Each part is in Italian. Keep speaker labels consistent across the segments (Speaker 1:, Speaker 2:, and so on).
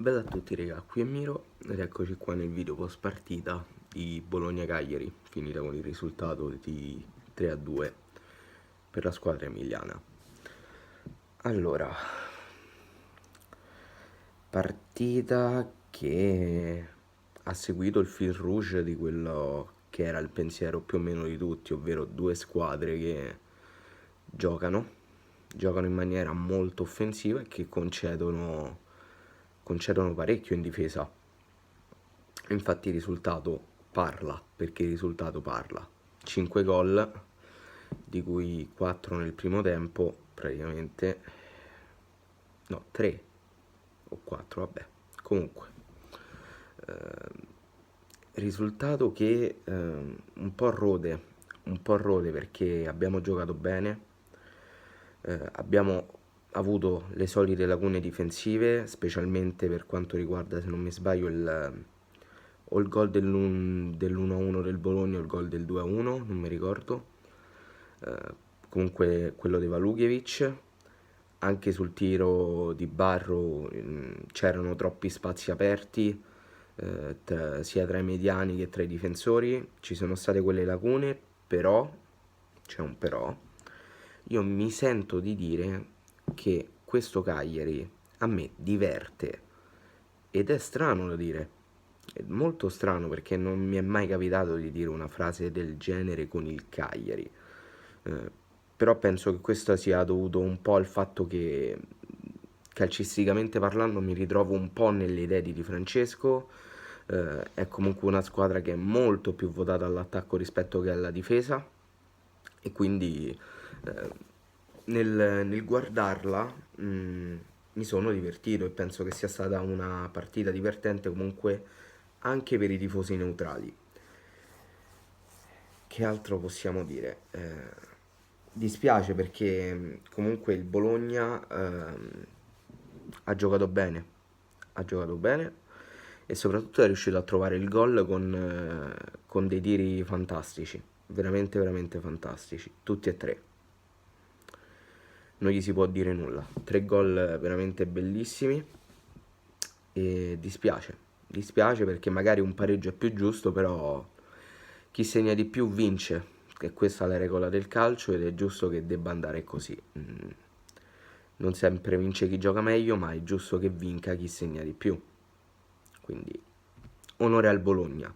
Speaker 1: Bella a tutti raga, qui è Miro ed eccoci qua nel video post partita di Bologna-Cagliari, finita con il risultato di 3-2 per la squadra emiliana. Allora, partita che ha seguito il fil rouge di quello che era il pensiero più o meno di tutti, ovvero due squadre che giocano, giocano in maniera molto offensiva e che concedono parecchio in difesa. Infatti il risultato parla, perché il risultato parla. 5 gol, di cui 4 nel primo tempo, praticamente, no, 3 o 4, vabbè. Comunque, risultato che un po' rode perché abbiamo giocato bene, abbiamo avuto le solite lacune difensive, specialmente per quanto riguarda, se non mi sbaglio, o il gol dell'1-1 del Bologna o il gol del 2-1, non mi ricordo. Comunque quello di Valukiewicz, anche sul tiro di Barro c'erano troppi spazi aperti, sia tra i mediani che tra i difensori, ci sono state quelle lacune, però, c'è un però, io mi sento di dire che questo Cagliari a me diverte ed è strano da dire, è molto strano perché non mi è mai capitato di dire una frase del genere con il Cagliari. Eh, Però penso che questo sia dovuto un po' al fatto che calcisticamente parlando mi ritrovo un po' nelle idee di Di Francesco. È comunque una squadra che è molto più votata all'attacco rispetto che alla difesa e quindi eh, nel guardarla mi sono divertito e penso che sia stata una partita divertente comunque anche per i tifosi neutrali. Che altro possiamo dire? Dispiace perché comunque il Bologna ha giocato bene e soprattutto è riuscito a trovare il gol con dei tiri fantastici, veramente veramente fantastici, tutti e tre. Non gli si può dire nulla. Tre gol veramente bellissimi e dispiace perché magari un pareggio è più giusto, però chi segna di più vince, che questa è la regola del calcio ed è giusto che debba andare così. Non sempre vince chi gioca meglio, ma è giusto che vinca chi segna di più. Quindi onore al Bologna.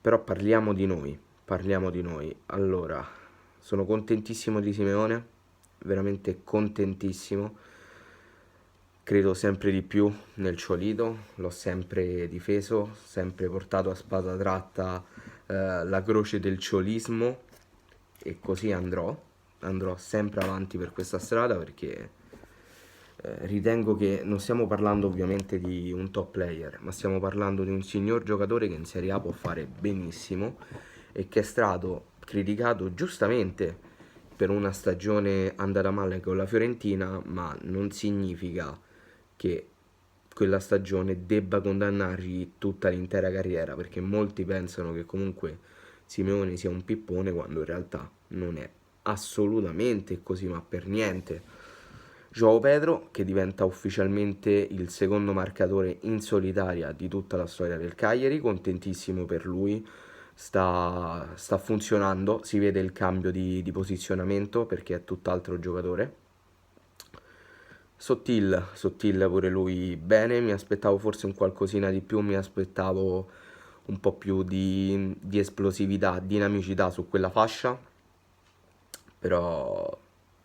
Speaker 1: Però parliamo di noi, parliamo di noi. Allora, sono contentissimo di Simeone, veramente contentissimo. Credo sempre di più nel Ciolito, l'ho sempre difeso, sempre portato a spada tratta la croce del ciolismo e così andrò sempre avanti per questa strada perché ritengo che non stiamo parlando ovviamente di un top player, ma stiamo parlando di un signor giocatore che in Serie A può fare benissimo e che è stato criticato giustamente per una stagione andata male con la Fiorentina, ma non significa che quella stagione debba condannargli tutta l'intera carriera, perché molti pensano che comunque Simeone sia un pippone quando in realtà non è assolutamente così, ma per niente. João Pedro che diventa ufficialmente il secondo marcatore in solitaria di tutta la storia del Cagliari, contentissimo per lui, sta funzionando, si vede il cambio di posizionamento perché è tutt'altro giocatore. Sottil pure lui bene, mi aspettavo forse un qualcosina di più, mi aspettavo un po' più di esplosività, dinamicità su quella fascia, però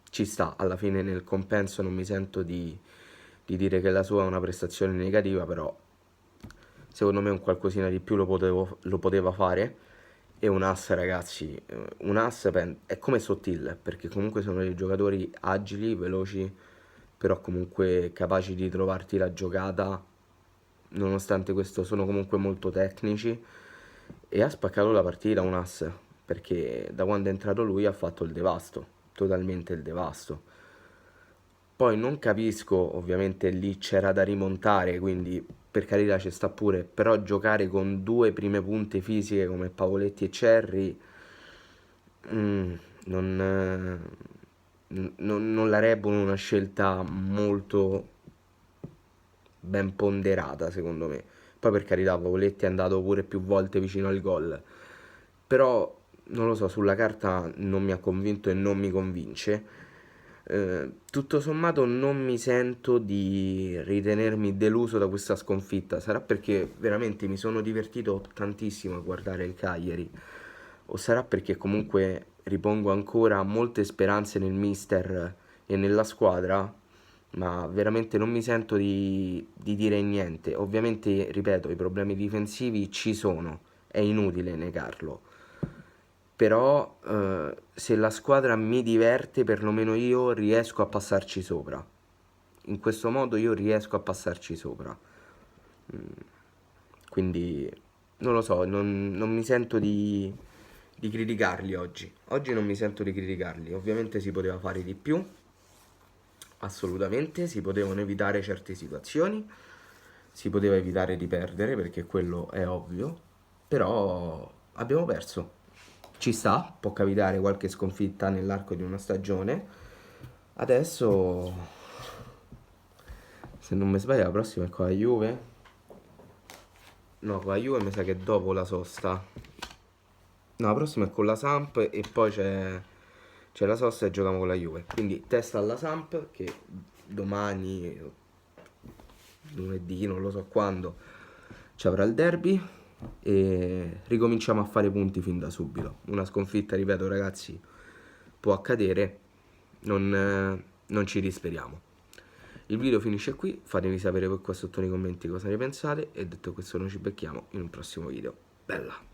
Speaker 1: ci sta, alla fine nel compenso non mi sento di dire che la sua è una prestazione negativa, però secondo me un qualcosina di più lo poteva fare. E un ass, ragazzi, un ass è come Sottil, perché comunque sono dei giocatori agili, veloci, però comunque capaci di trovarti la giocata, nonostante questo sono comunque molto tecnici, e ha spaccato la partita un ass, perché da quando è entrato lui ha fatto il devasto, totalmente il devasto. Poi non capisco, ovviamente lì c'era da rimontare, quindi per carità ci sta pure, però giocare con due prime punte fisiche come Pavoletti e Cerri mm, non la reputo una scelta molto, ben ponderata secondo me. Poi per carità, Pavoletti è andato pure più volte vicino al gol, però non lo so, sulla carta non mi ha convinto e non mi convince. Tutto sommato non mi sento di ritenermi deluso da questa sconfitta, sarà perché veramente mi sono divertito tantissimo a guardare il Cagliari, o sarà perché comunque ripongo ancora molte speranze nel mister e nella squadra, ma veramente non mi sento di dire niente. Ovviamente, ripeto, i problemi difensivi ci sono, è inutile negarlo. Però se la squadra mi diverte, perlomeno io riesco a passarci sopra. In questo modo io riesco a passarci sopra. Quindi non lo so, non mi sento di criticarli oggi. Oggi non mi sento di criticarli. Ovviamente si poteva fare di più, assolutamente, si potevano evitare certe situazioni, si poteva evitare di perdere perché quello è ovvio, però abbiamo perso. Ci sta, può capitare qualche sconfitta nell'arco di una stagione. Adesso, se non mi sbaglio, la prossima è con la Juve. No, con la Juve mi sa che è dopo la sosta. No, la prossima è con la Samp e poi c'è la sosta e giochiamo con la Juve. Quindi testa alla Samp che domani, lunedì, non lo so quando, ci avrà il derby e ricominciamo a fare punti fin da subito. Una sconfitta, ripeto ragazzi, può accadere, non ci disperiamo. Il video finisce qui, fatemi sapere voi qua sotto nei commenti cosa ne pensate e detto questo noi ci becchiamo in un prossimo video. Bella!